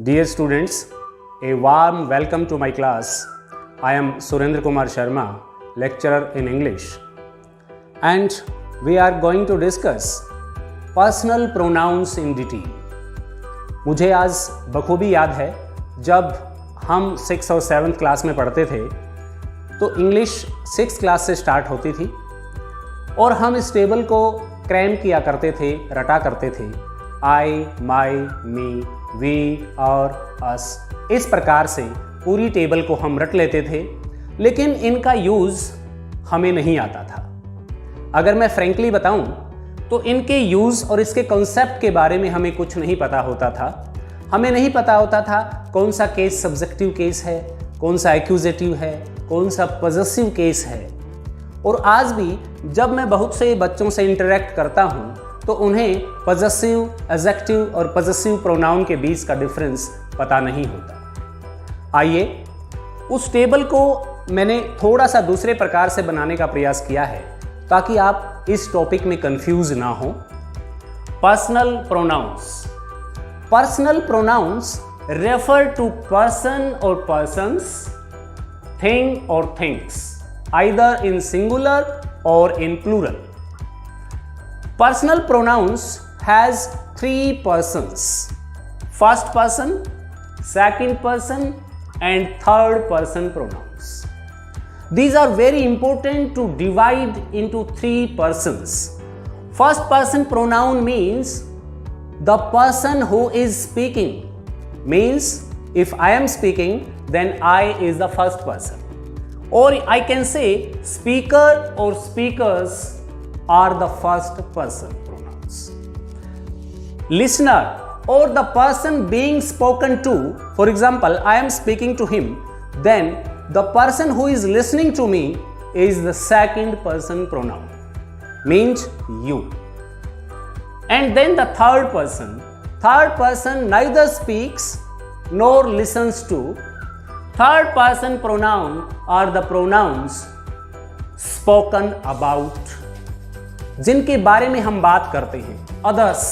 Dear students, a warm welcome to my class. I am Surender Sharma, lecturer in English, and we are going to discuss personal pronouns in detail. मुझे आज बखूबी याद है जब हम 6th और 7th class में पढ़ते थे तो इंग्लिश 6th क्लास से स्टार्ट होती थी और हम इस टेबल को क्रैम किया करते थे, रटा करते थे। आई, माई, मी, वी और अस, इस प्रकार से पूरी टेबल को हम रट लेते थे, लेकिन इनका यूज़ हमें नहीं आता था। अगर मैं फ्रैंकली बताऊं तो इनके यूज़ और इसके कॉन्सेप्ट के बारे में हमें कुछ नहीं पता होता था। हमें नहीं पता होता था कौन सा केस सब्जेक्टिव केस है, कौन सा एक्यूजेटिव है, कौन सा पॉसेसिव केस है। और आज भी जब मैं बहुत से बच्चों से इंटरेक्ट करता हूं तो उन्हें पॉसेसिव, एडजेक्टिव और पॉसेसिव प्रोनाउन के बीच का डिफरेंस पता नहीं होता। आइए, उस टेबल को मैंने थोड़ा सा दूसरे प्रकार से बनाने का प्रयास किया है ताकि आप इस टॉपिक में कंफ्यूज ना हो। Personal pronouns. Personal pronouns refer to person और पर्सन्स, थिंग और things, either in singular or in plural. Personal pronouns has three persons: first person, second person and third person pronouns. These are very important to divide into three persons. First person pronoun means the person who is speaking. Means if I am speaking, then I is the first person. Or I can say speaker or speakers are the first person pronouns. Listener or the person being spoken to, for example, I am speaking to him, then the person who is listening to me is the second person pronoun, means you. And then the third person neither speaks nor listens to. Third person pronoun are the pronouns spoken about, जिनके बारे में हम बात करते हैं। Others,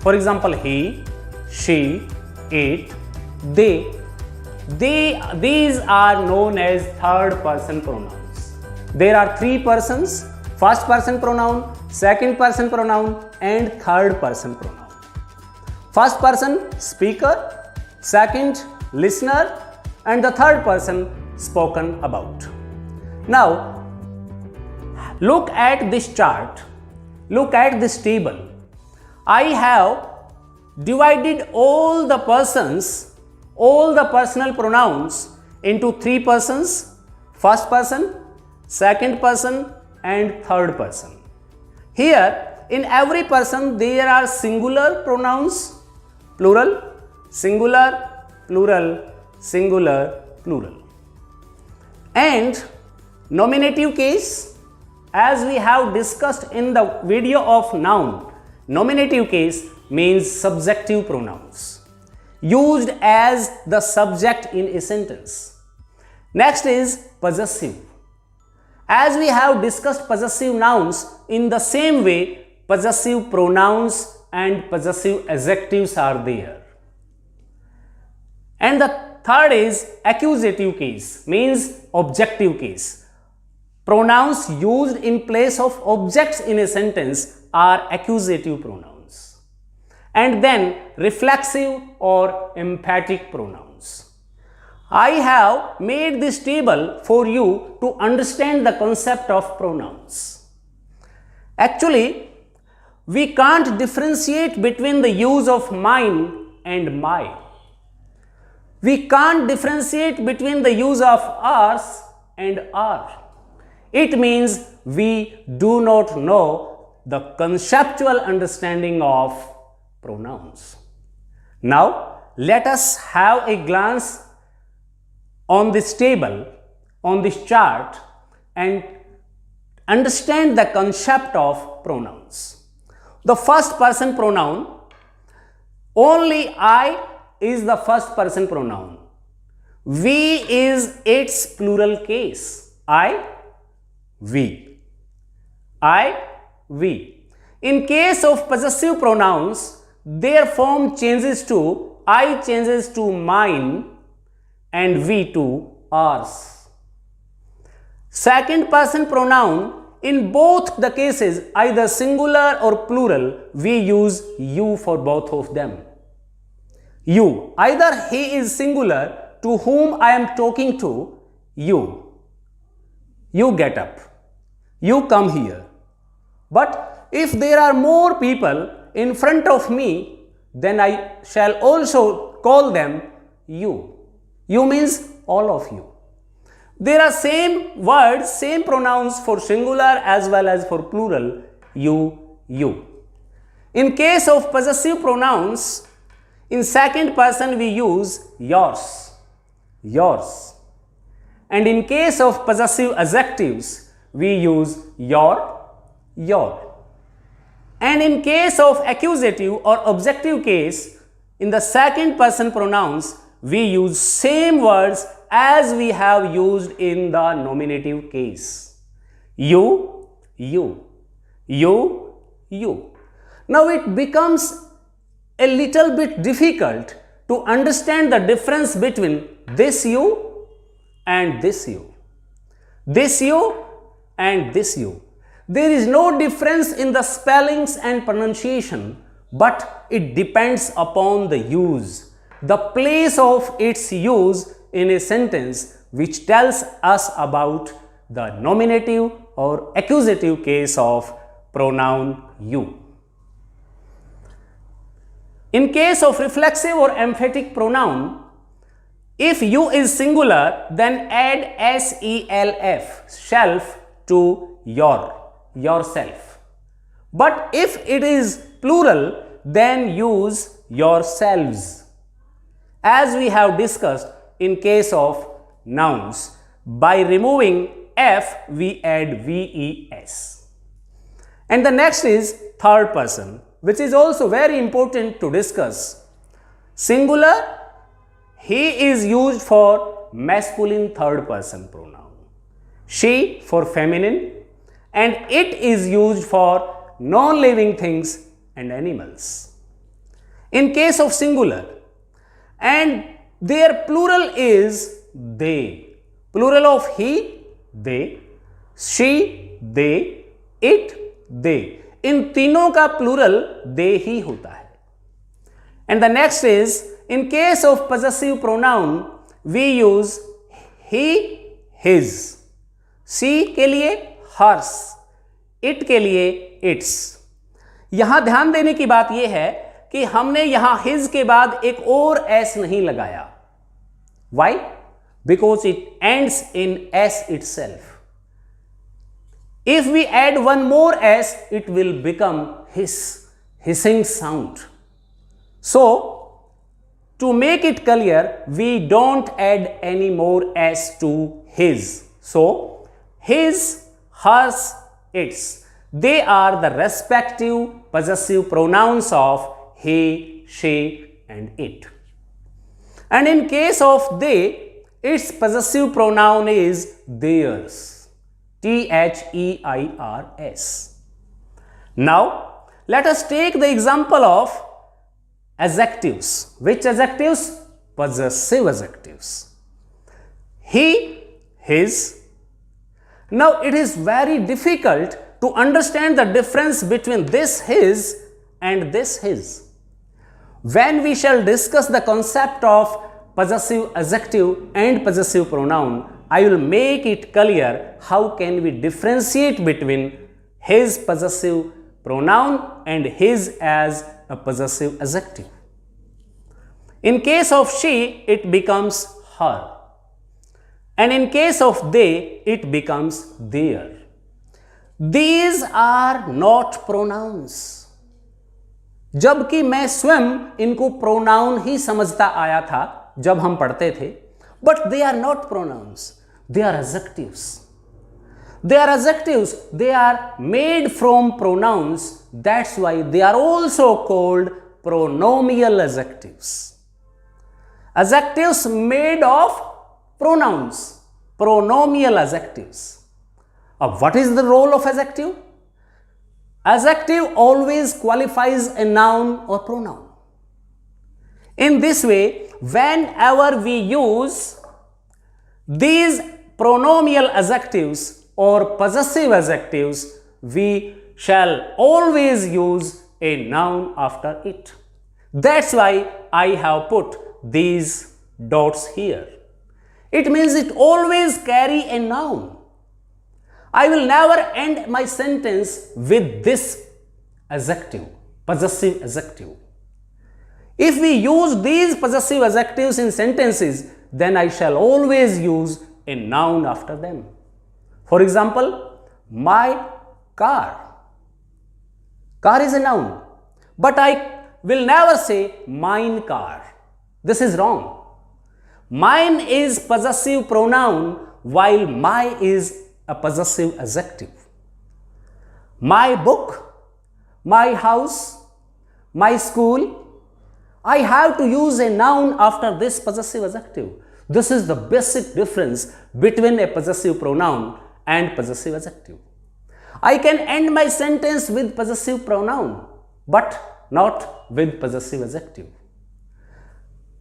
for example, he, she, it, they. These are known as third person pronouns. There are three persons: first person pronoun, second person pronoun and third person pronoun. First person speaker, second listener and the third person spoken about. Now look at this chart, look at this table. I have divided all the persons, all the personal pronouns into three persons: first person, second person and third person. Here in every person there are singular pronouns, plural, singular, plural, singular, plural. And nominative case, as we have discussed in the video of noun, nominative case means subjective pronouns used as the subject in a sentence. Next is possessive. As we have discussed possessive nouns, in the same way possessive pronouns and possessive adjectives are there. And the third is accusative case, means objective case. Pronouns used in place of objects in a sentence are accusative pronouns. And then reflexive or emphatic pronouns. I have made this table for you to understand the concept of pronouns. Actually, we can't differentiate between the use of mine and my. We can't differentiate between the use of ours and our. It means we do not know the conceptual understanding of pronouns. Now let us have a glance on this table, on this chart, and understand the concept of pronouns. The first person pronoun, only I is the first person pronoun. We is its plural case. I, we. I, we. In case of possessive pronouns, their form changes to I changes to mine and we to ours. Second person pronoun, in both the cases, either singular or plural, we use you for both of them. You, either he is singular, to whom I am talking to, you. You get up. You come here. But if there are more people in front of me, then I shall also call them you. You means all of you. There are same words, same pronouns for singular as well as for plural, you, you. In case of possessive pronouns, in second person we use yours, yours. And in case of possessive adjectives, we use your, your. And in case of accusative or objective case, in the second person pronouns, we use same words as we have used in the nominative case. You, you, you, you. Now it becomes a little bit difficult to understand the difference between this you and this you. This you and this you. There is no difference in the spellings and pronunciation, but it depends upon the use, the place of its use in a sentence, which tells us about the nominative or accusative case of pronoun you. In case of reflexive or emphatic pronoun, if you is singular, then add self, self, to yourself. But if it is plural, then use yourselves. As we have discussed in case of nouns, by removing f, we add ves. And the next is third person, which is also very important to discuss. Singular, he is used for masculine third person pronoun, she for feminine, and it is used for non-living things and animals. In case of singular, and their plural is they. Plural of he, they, she, they, it, they. इन तीनों का plural they ही होता है. And the next is, in case of possessive pronoun, we use he, his, she के लिए hers, it के लिए its. यहां ध्यान देने की बात यह है कि हमने यहां his के बाद एक और s नहीं लगाया. Why? Because it ends in s itself. If we add one more s, it will become hiss, hissing sound. So, to make it clear, we don't add any more s to his. So, his, hers, its, they are the respective possessive pronouns of he, she, and it. And in case of they, its possessive pronoun is theirs. theirs. Now, let us take the example of adjectives. Which adjectives? Possessive adjectives. He, his. Now, it is very difficult to understand the difference between this his and this his. When we shall discuss the concept of possessive adjective and possessive pronoun, I will make it clear how can we differentiate between his possessive pronoun and his as a possessive adjective. In case of she, it becomes her. And in case of they, it becomes their. These are not pronouns. जबकि मैं स्वयं इनको pronoun ही समझता आया था जब हम पढ़ते थे. But they are not pronouns. They are adjectives. They are adjectives. They are made from pronouns. That's why they are also called pronomial adjectives. Adjectives made of pronouns. Pronomial adjectives. What is the role of adjective? Adjective always qualifies a noun or pronoun. In this way, whenever we use these pronominal adjectives or possessive adjectives, we shall always use a noun after it. That's why I have put these dots here. It means it always carry a noun. I will never end my sentence with this adjective, possessive adjective. If we use these possessive adjectives in sentences, then I shall always use a noun after them. For example, my car. Car is a noun, but I will never say mine car. This is wrong. Mine is possessive pronoun while my is a possessive adjective. My book, my house, my school, I have to use a noun after this possessive adjective. This is the basic difference between a possessive pronoun and possessive adjective. I can end my sentence with possessive pronoun, but not with possessive adjective.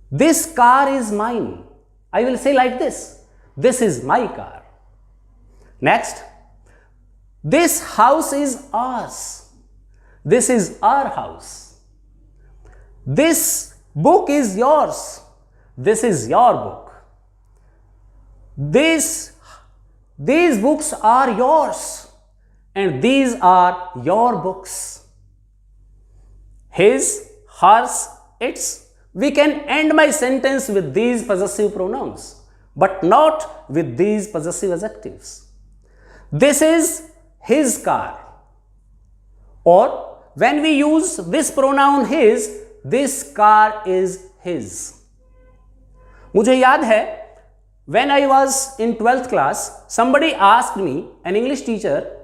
This car is mine. I will say like this. This is my car. Next, this house is ours. This is our house. This book is yours. This is your book. These books are yours and these are your books. His, hers, its. We can end my sentence with these possessive pronouns, but not with these possessive adjectives. This is his car. Or when we use this pronoun his, this car is his. मुझे याद है, when I was in 12th class, somebody asked me, an English teacher,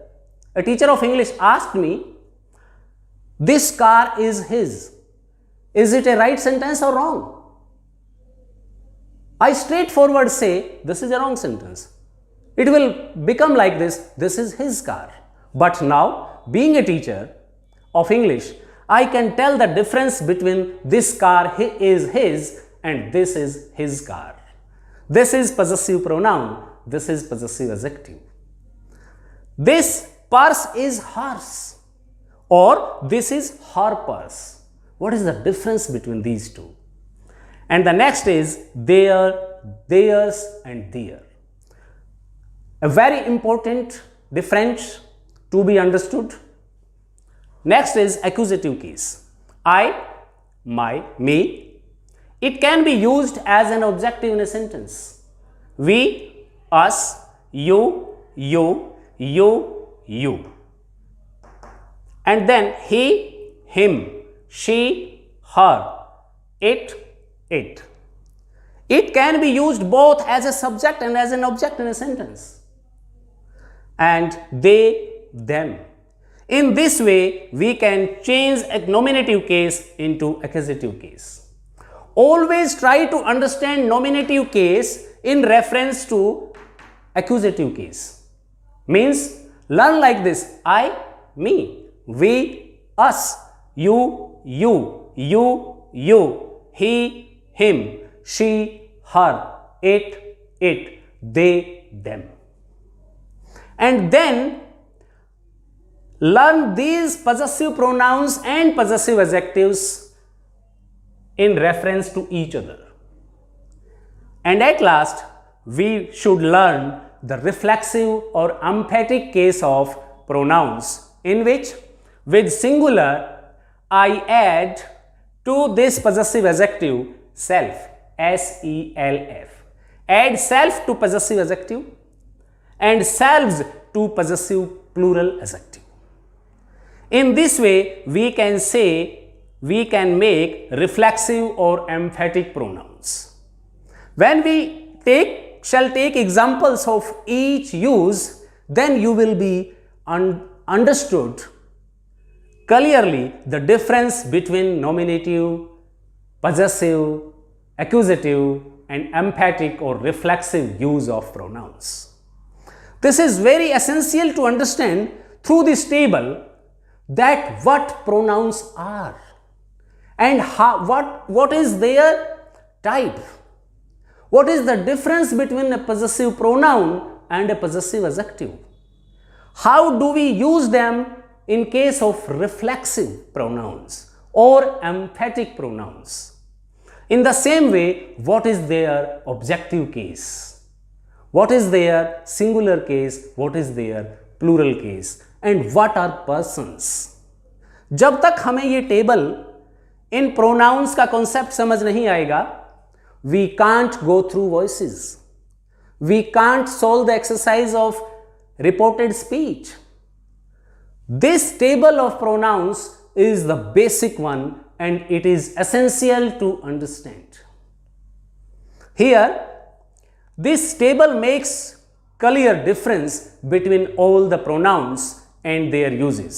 a teacher of English asked me, this car is his. Is it a right sentence or wrong? I straightforward say, this is a wrong sentence. It will become like this is his car. But now, being a teacher of English, I can tell the difference between this car is his and this is his car. This is possessive pronoun, this is possessive adjective. This purse is hers or this is her purse. What is the difference between these two? And the next is their, theirs and their. A very important difference to be understood. Next is accusative case. I, my, me. It can be used as an objective in a sentence. We, us, you, you, you. And then he, him, she, her, it. It can be used both as a subject and as an object in a sentence. And they, them. In this way, we can change a nominative case into accusative case. Always try to understand nominative case in reference to accusative case. Means, learn like this: I, me, we, us, you, he, him, she, her, it, they, them. And then learn these possessive pronouns and possessive adjectives in reference to each other. And at last, we should learn the reflexive or emphatic case of pronouns, in which with singular I add to this possessive adjective self, S-E-L-F. Add self to possessive adjective and selves to possessive plural adjective. In this way, we can say, we can make reflexive or emphatic pronouns. When we shall take examples of each use, then you will be understood clearly the difference between nominative, possessive, accusative and emphatic or reflexive use of pronouns. This is very essential to understand through this table that what pronouns are and what is their type? What is the difference between a possessive pronoun and a possessive adjective? How do we use them in case of reflexive pronouns or emphatic pronouns? In the same way, what is their objective case? What is their singular case? What is their plural case? And what are persons? जब तक हमें ये table इन pronounce का concept समझ नहीं आएगा, we can't go through voices. We can't solve the exercise of reported speech. This table of pronouns is the basic one and it is essential to understand. Here, this table makes clear difference between all the pronouns and their uses.